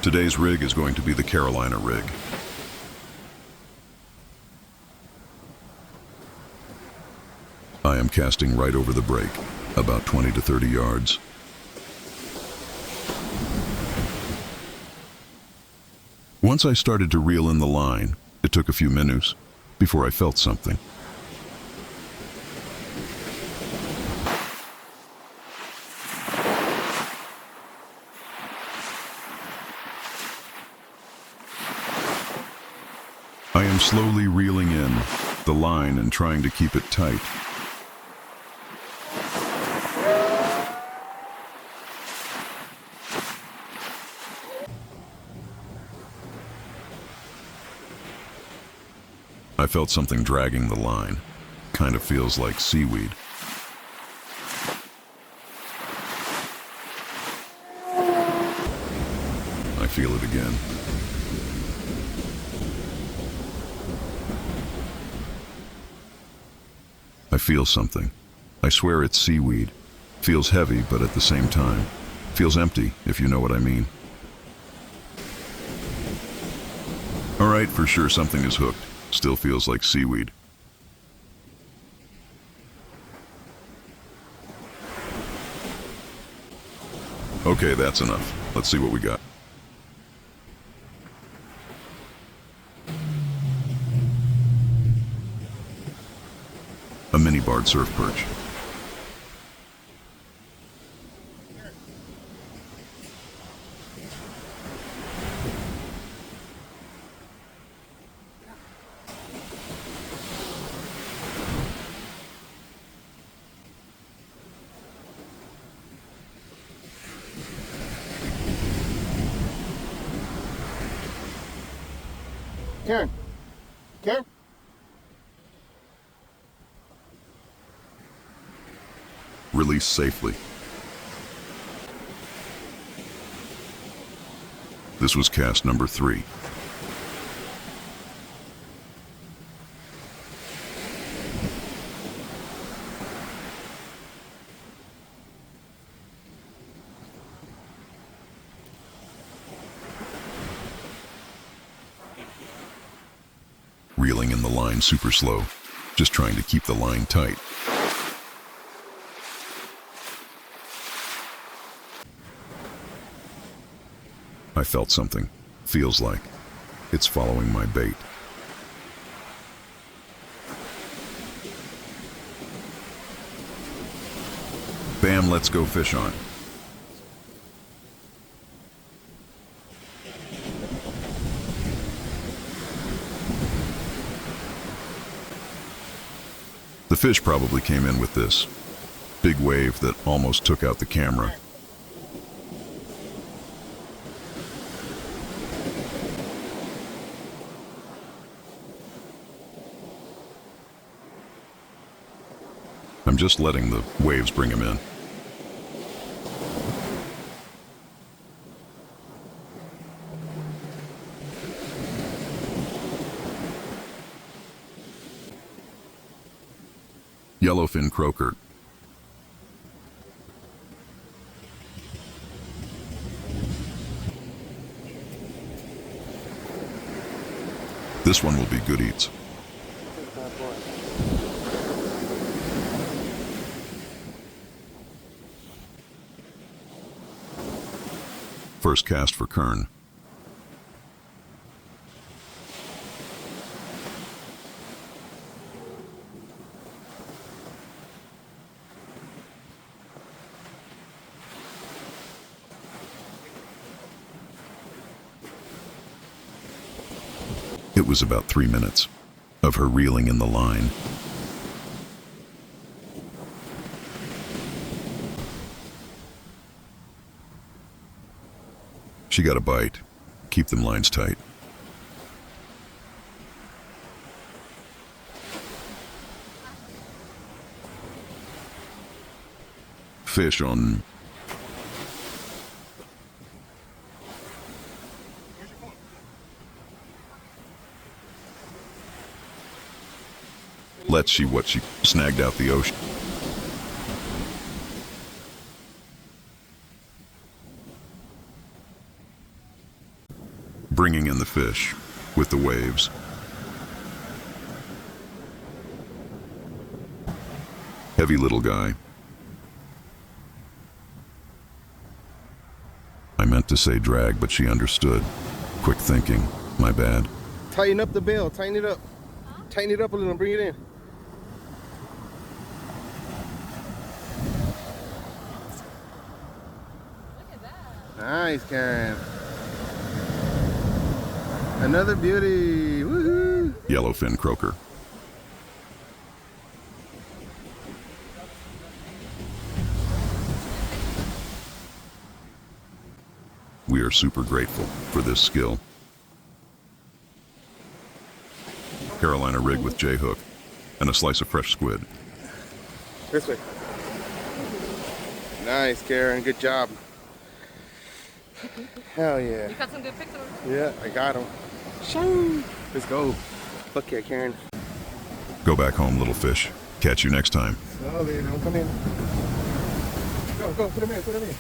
Today's rig is going to be the Carolina rig. I am casting right over the break, about 20 to 30 yards. Once I started to reel in the line, it took a few minutes before I felt something. I am slowly reeling in the line and trying to keep it tight. I felt something dragging the line. Kind of feels like seaweed. I feel it again. I feel something. I swear it's seaweed. Feels heavy, but at the same time, feels empty, if you know what I mean. All right, for sure something is hooked. Still feels like seaweed. Okay, that's enough. Let's see what we got. A mini barred surf perch. Karen. Karen. Release safely. This was cast number 3. Reeling in the line super slow, just trying to keep the line tight. I felt something. Feels like it's following my bait. Bam, let's go fish on. The fish probably came in with this big wave that almost took out the camera. I'm just letting the waves bring him in. Yellowfin croaker. This one will be good eats. First cast for Kern. It was about 3 minutes of her reeling in the line. She got a bite. Keep them lines tight. Fish on. Let's see what she snagged out the ocean. bringing in the fish with the waves. Heavy little guy. I meant to say drag, but she understood. Quick thinking, my bad. Tighten up the bail, tighten it up. Tighten it up a little, bring it in. Look at that. Nice, Karen. Another beauty. Woohoo! Yellowfin croaker. We are super grateful for this skill. Carolina rig with J-hook and a slice of fresh squid. This way. Nice, Karen. Good job. Hell yeah. You got some good pictures. Yeah, I got him. Shoo! Let's go. Fuck yeah, Karen. Go back home, little fish. Catch you next time. Slowly, don't come in. Go, put him in, put him in.